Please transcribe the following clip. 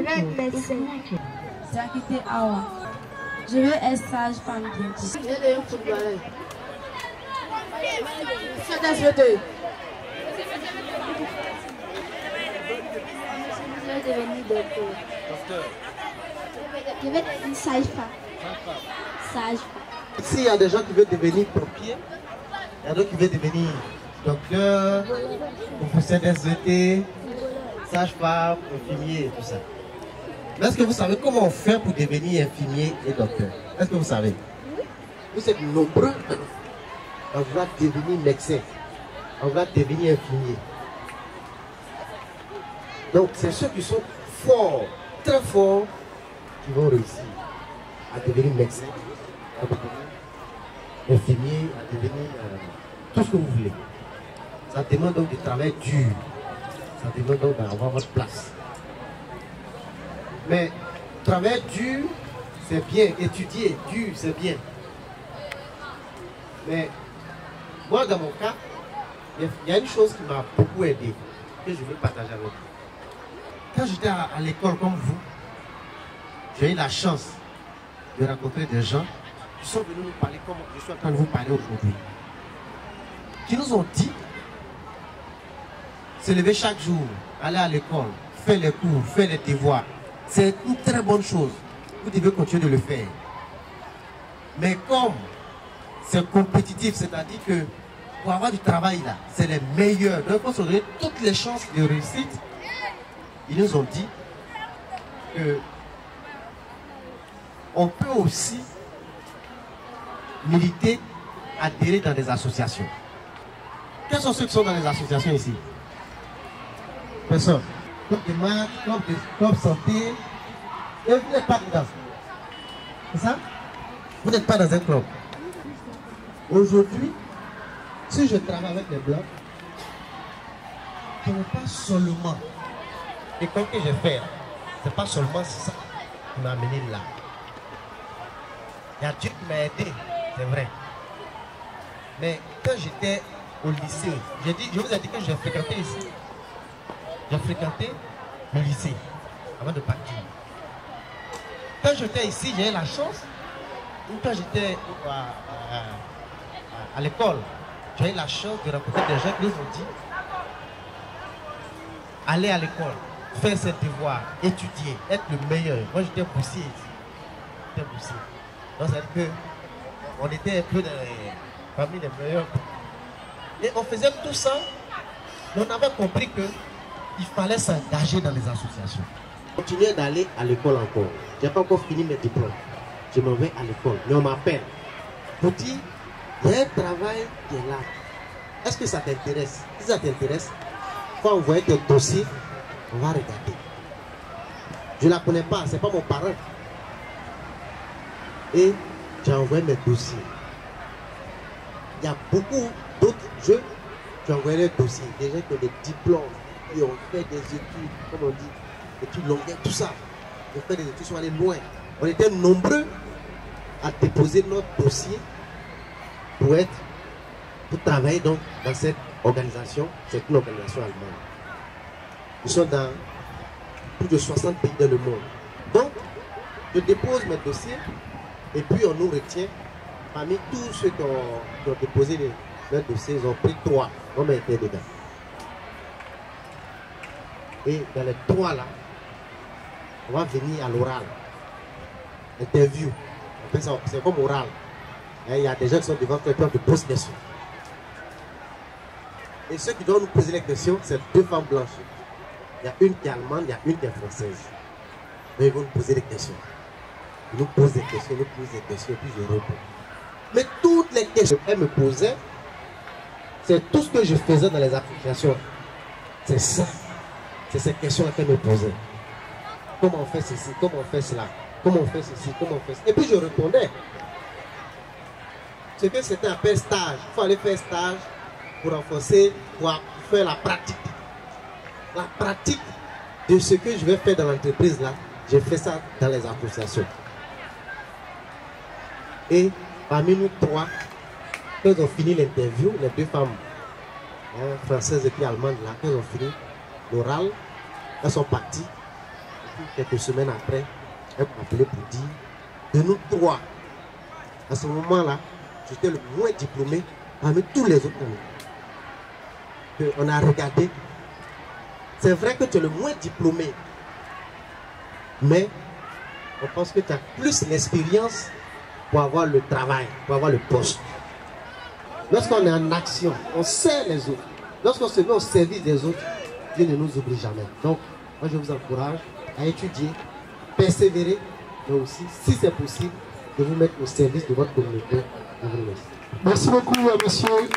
Je vais être médecin. J'habite Awa. Je veux être sage-femme bientôt. Je vais être footballeur. Je vais devenir docteur. Je vais devenir sage-femme. Sage-femme. S'il y a des gens qui veulent devenir pompiers, il y a d'autres qui veulent devenir docteur, professeur d'SVT, sage-femme, infirmier et tout ça. Mais est-ce que vous savez comment on fait pour devenir infirmier et docteur? Est-ce que vous savez? Vous êtes nombreux à vouloir devenir médecin, à vouloir devenir infirmier. Donc c'est ceux qui sont forts, très forts, qui vont réussir à devenir médecin, à devenir infirmier, à devenir tout ce que vous voulez. Ça demande donc du travail dur. Ça demande donc d'avoir votre place. Mais travailler dur, c'est bien. Étudier dur, c'est bien. Mais moi, dans mon cas, il y a une chose qui m'a beaucoup aidé, que je veux partager avec vous. Quand j'étais à l'école comme vous, j'ai eu la chance de rencontrer des gens qui sont venus nous parler comme je suis en train de vous parler aujourd'hui. Qui nous ont dit se lever chaque jour, aller à l'école, faire les cours, faire les devoirs. C'est une très bonne chose. Vous devez continuer de le faire. Mais comme c'est compétitif, c'est-à-dire que pour avoir du travail là, c'est les meilleurs. Donc il faut se donner toutes les chances de réussite. Ils nous ont dit que on peut aussi militer, adhérer dans des associations. Quels sont ceux qui sont dans les associations ici? Personne. Club de maths, club santé. Et vous n'êtes pas dedans. C'est ça? Vous n'êtes pas dans un club. Aujourd'hui, si je travaille avec les blancs, ce n'est pas seulement l'école que j'ai fait. C'est pas seulement ça qui m'a amené là. Il y a Dieu qui m'a aidé, c'est vrai. Mais quand j'étais au lycée, je vous ai dit que j'ai fréquenté ici. J'ai fréquenté le lycée avant de partir. Quand j'étais ici, j'ai eu la chance. Quand j'étais à l'école, j'ai eu la chance de rencontrer des gens qui nous ont dit aller à l'école, faire ses devoirs, étudier, être le meilleur. Moi, j'étais poussé ici. J'étais poussé. Donc, c'est-à-dire qu'on était un peu parmi les meilleurs. Et on faisait tout ça, mais on avait compris qu'il fallait s'engager dans les associations. Je continuais d'aller à l'école encore. Je n'ai pas encore fini mes diplômes. Je m'en vais à l'école. Mais on m'appelle. Pour dire, il y a un travail qui est là. Est-ce que ça t'intéresse? Si ça t'intéresse, il faut envoyer ton dossier. On va regarder. Je ne la connais pas, ce n'est pas mon parent. Et j'ai envoyé mes dossiers. Il y a beaucoup d'autres jeux. J'ai envoyé les dossiers. Des gens qui ont des diplômes, qui ont fait des études, comme on dit, études longues, tout ça. Ils ont fait des études, ils sont allés loin. On était nombreux à déposer notre dossier pour travailler donc dans cette organisation. C'est une organisation allemande. Nous sommes dans plus de 60 pays dans le monde. Donc, je dépose mes dossiers et puis on nous retient. Parmi tous ceux qui ont déposé leurs dossiers, ils ont pris 3. On m'a été dedans. Et dans les 3 là, on va venir à l'oral. Interview. C'est comme oral. Et il y a des gens qui sont devant faire preuve de poser des questions. Et ceux qui doivent nous poser les questions, c'est 2 femmes blanches. Il y a une qui est allemande, il y a une qui est française. Mais ils vont nous poser des questions. Ils nous posent des questions, ils nous posent des questions, et puis je réponds. Mais toutes les questions qu'elles me posaient, c'est tout ce que je faisais dans les applications. C'est ça. C'est ces questions-là qu'elles me posaient. Comment on fait ceci? Comment on fait cela? Comment on fait ceci? Comment on fait cela? Et puis je répondais. Ce que c'était appelé stage. Il faut aller faire stage pour renforcer, pour faire la pratique. La pratique de ce que je vais faire dans l'entreprise là, j'ai fait ça dans les associations. Et parmi nous 3, quand ils ont fini l'interview, les 2 femmes françaises et puis allemandes là, quand ils ont fini l'oral, elles sont parties. puis quelques semaines après, elle m'appelait pour dire, de nous trois, à ce moment-là, j'étais le moins diplômé parmi tous les autres amis. On a regardé. C'est vrai que tu es le moins diplômé, mais on pense que tu as plus l'expérience pour avoir le travail, pour avoir le poste. Lorsqu'on est en action, on sert les autres. Lorsqu'on se met au service des autres, Dieu ne nous oublie jamais. Donc, moi je vous encourage à étudier, persévérer, mais aussi, si c'est possible, de vous mettre au service de votre communauté. Je vous remercie. Merci beaucoup, monsieur.